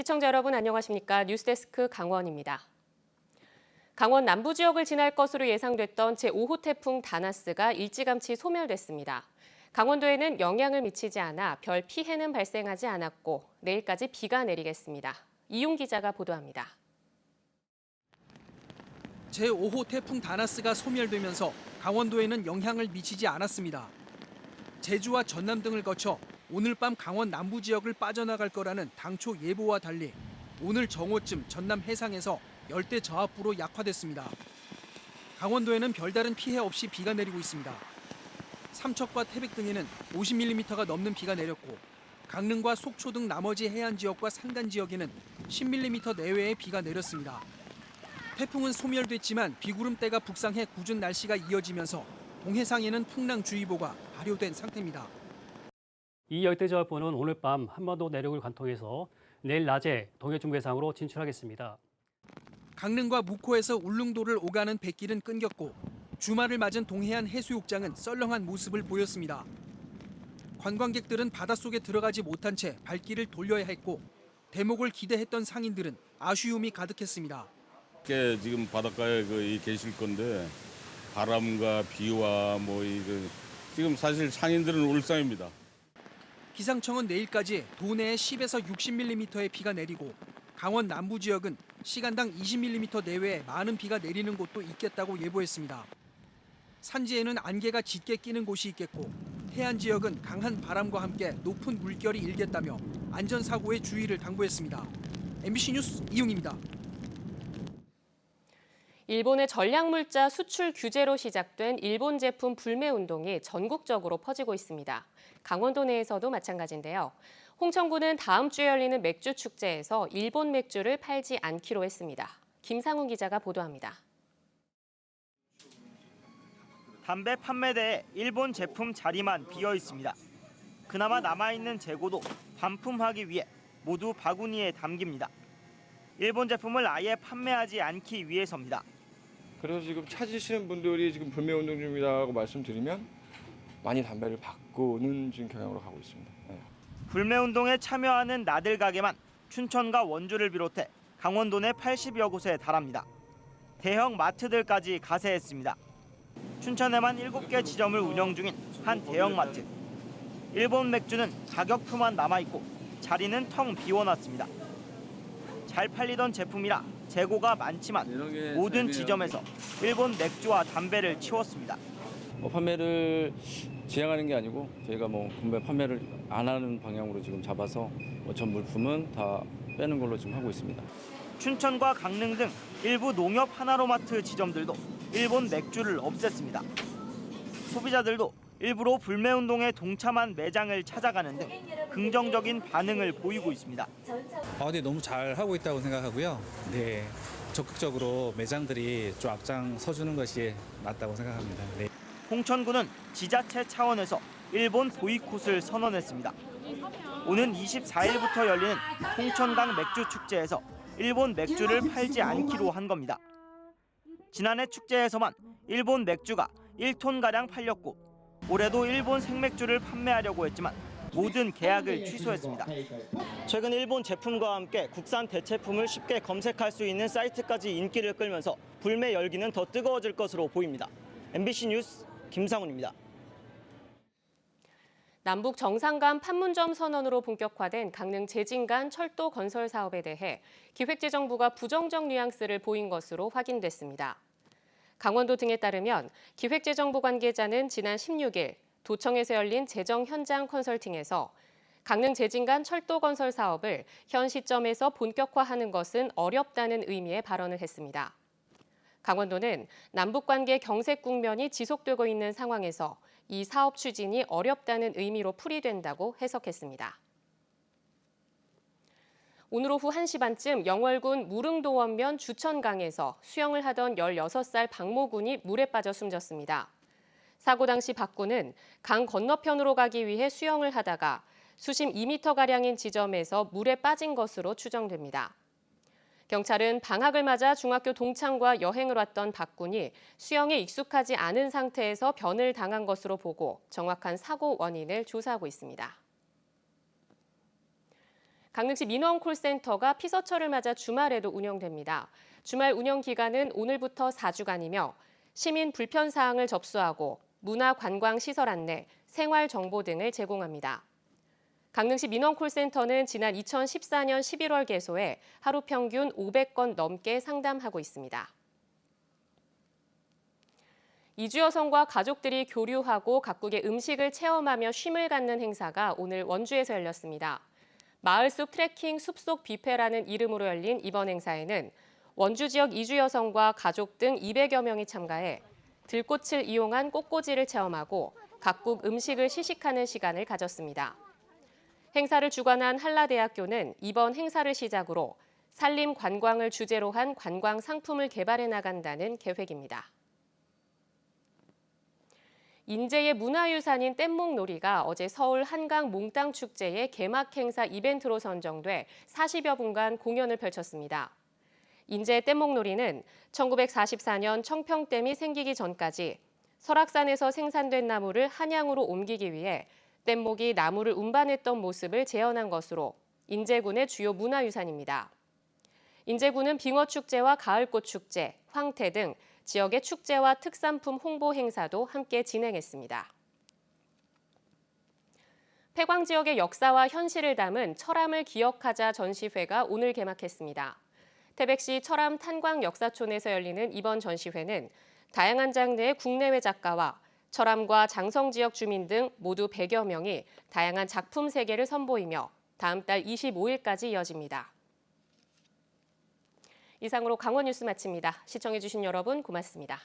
시청자 여러분 안녕하십니까? 뉴스데스크 강원입니다. 강원 남부 지역을 지날 것으로 예상됐던 제5호 태풍 다나스가 일찌감치 소멸됐습니다. 강원도에는 영향을 미치지 않아 별 피해는 발생하지 않았고 내일까지 비가 내리겠습니다. 이용 기자가 보도합니다. 제5호 태풍 다나스가 소멸되면서 강원도에는 영향을 미치지 않았습니다. 제주와 전남 등을 거쳐 오늘 밤 강원 남부 지역을 빠져나갈 거라는 당초 예보와 달리 오늘 정오쯤 전남 해상에서 열대 저압부로 약화됐습니다. 강원도에는 별다른 피해 없이 비가 내리고 있습니다. 삼척과 태백 등에는 50mm가 넘는 비가 내렸고 강릉과 속초 등 나머지 해안 지역과 산간 지역에는 10mm 내외의 비가 내렸습니다. 태풍은 소멸됐지만 비구름대가 북상해 궂은 날씨가 이어지면서 동해상에는 풍랑주의보가 발효된 상태입니다. 이 열대저압부는 오늘 밤 한반도 내륙을 관통해서 내일 낮에 동해 중부해상으로 진출하겠습니다. 강릉과 묵호에서 울릉도를 오가는 뱃길은 끊겼고 주말을 맞은 동해안 해수욕장은 썰렁한 모습을 보였습니다. 관광객들은 바닷속에 들어가지 못한 채 발길을 돌려야 했고 대목을 기대했던 상인들은 아쉬움이 가득했습니다. 지금 바닷가에 계실 건데 바람과 비와 지금 사실 상인들은 울상입니다. 기상청은 내일까지 도내에 10에서 60mm의 비가 내리고 강원 남부 지역은 시간당 20mm 내외의 많은 비가 내리는 곳도 있겠다고 예보했습니다. 산지에는 안개가 짙게 끼는 곳이 있겠고 해안 지역은 강한 바람과 함께 높은 물결이 일겠다며 안전사고에 주의를 당부했습니다. MBC 뉴스 이용입니다. 일본의 전략물자 수출 규제로 시작된 일본 제품 불매 운동이 전국적으로 퍼지고 있습니다. 강원도 내에서도 마찬가지인데요. 홍천군은 다음 주에 열리는 맥주 축제에서 일본 맥주를 팔지 않기로 했습니다. 김상훈 기자가 보도합니다. 담배 판매대에 일본 제품 자리만 비어 있습니다. 그나마 남아있는 재고도 반품하기 위해 모두 바구니에 담깁니다. 일본 제품을 아예 판매하지 않기 위해서입니다. 그래서 지금 찾으시는 분들이 지금 불매운동 중이라고 말씀드리면 많이 담배를 바꾸는 지금 경향으로 가고 있습니다. 네. 불매운동에 참여하는 나들 가게만 춘천과 원주를 비롯해 강원도 내 80여 곳에 달합니다. 대형 마트들까지 가세했습니다. 춘천에만 7개 지점을 운영 중인 한 대형마트. 일본 맥주는 가격표만 남아있고 자리는 텅 비워놨습니다. 잘 팔리던 제품이라 재고가 많지만 모든 지점에서 일본 맥주와 담배를 치웠습니다. 판매를 지양하는 게 아니고 저희가 구매 판매를 안 하는 방향으로 지금 잡아서 전 물품은 다 빼는 걸로 지금 하고 있습니다. 춘천과 강릉 등 일부 농협 하나로마트 지점들도 일본 맥주를 없앴습니다. 소비자들도 일부러 불매운동에 동참한 매장을 찾아가는 등 긍정적인 반응을 보이고 있습니다. 네, 너무 잘 하고 있다고 생각하고요. 네, 적극적으로 매장들이 좀 앞장서주는 것이 맞다고 생각합니다. 네. 홍천군은 지자체 차원에서 일본 보이콧을 선언했습니다. 오는 24일부터 열리는 홍천강 맥주 축제에서 일본 맥주를 팔지 않기로 한 겁니다. 지난해 축제에서만 일본 맥주가 1톤가량 팔렸고 올해도 일본 생맥주를 판매하려고 했지만 모든 계약을 취소했습니다. 최근 일본 제품과 함께 국산 대체품을 쉽게 검색할 수 있는 사이트까지 인기를 끌면서 불매 열기는 더 뜨거워질 것으로 보입니다. MBC 뉴스 김상훈입니다. 남북 정상 간 판문점 선언으로 본격화된 강릉 제진 간 철도 건설 사업에 대해 기획재정부가 부정적 뉘앙스를 보인 것으로 확인됐습니다. 강원도 등에 따르면 기획재정부 관계자는 지난 16일 도청에서 열린 재정 현장 컨설팅에서 강릉 제진 간 철도 건설 사업을 현 시점에서 본격화하는 것은 어렵다는 의미의 발언을 했습니다. 강원도는 남북관계 경색 국면이 지속되고 있는 상황에서 이 사업 추진이 어렵다는 의미로 풀이된다고 해석했습니다. 오늘 오후 1시 반쯤 영월군 무릉도원면 주천강에서 수영을 하던 16살 박모군이 물에 빠져 숨졌습니다. 사고 당시 박군은 강 건너편으로 가기 위해 수영을 하다가 수심 2m가량인 지점에서 물에 빠진 것으로 추정됩니다. 경찰은 방학을 맞아 중학교 동창과 여행을 왔던 박군이 수영에 익숙하지 않은 상태에서 변을 당한 것으로 보고 정확한 사고 원인을 조사하고 있습니다. 강릉시 민원콜센터가 피서철을 맞아 주말에도 운영됩니다. 주말 운영 기간은 오늘부터 4주간이며 시민 불편 사항을 접수하고 문화관광시설 안내, 생활 정보 등을 제공합니다. 강릉시 민원콜센터는 지난 2014년 11월 개소해 하루 평균 500건 넘게 상담하고 있습니다. 이주 여성과 가족들이 교류하고 각국의 음식을 체험하며 쉼을 갖는 행사가 오늘 원주에서 열렸습니다. 마을숲 트레킹 숲속 뷔페라는 이름으로 열린 이번 행사에는 원주 지역 이주 여성과 가족 등 200여 명이 참가해 들꽃을 이용한 꽃꽂이를 체험하고 각국 음식을 시식하는 시간을 가졌습니다. 행사를 주관한 한라대학교는 이번 행사를 시작으로 산림 관광을 주제로 한 관광 상품을 개발해 나간다는 계획입니다. 인제의 문화유산인 뗏목놀이가 어제 서울 한강 몽땅 축제의 개막 행사 이벤트로 선정돼 40여 분간 공연을 펼쳤습니다. 인제 뗏목놀이는 1944년 청평댐이 생기기 전까지 설악산에서 생산된 나무를 한양으로 옮기기 위해 뗏목이 나무를 운반했던 모습을 재현한 것으로 인제군의 주요 문화유산입니다. 인제군은 빙어축제와 가을꽃축제, 황태 등 지역의 축제와 특산품 홍보 행사도 함께 진행했습니다. 폐광 지역의 역사와 현실을 담은 철암을 기억하자 전시회가 오늘 개막했습니다. 태백시 철암 탄광 역사촌에서 열리는 이번 전시회는 다양한 장르의 국내외 작가와 철암과 장성 지역 주민 등 모두 100여 명이 다양한 작품 세계를 선보이며 다음 달 25일까지 이어집니다. 이상으로 강원 뉴스 마칩니다. 시청해주신 여러분 고맙습니다.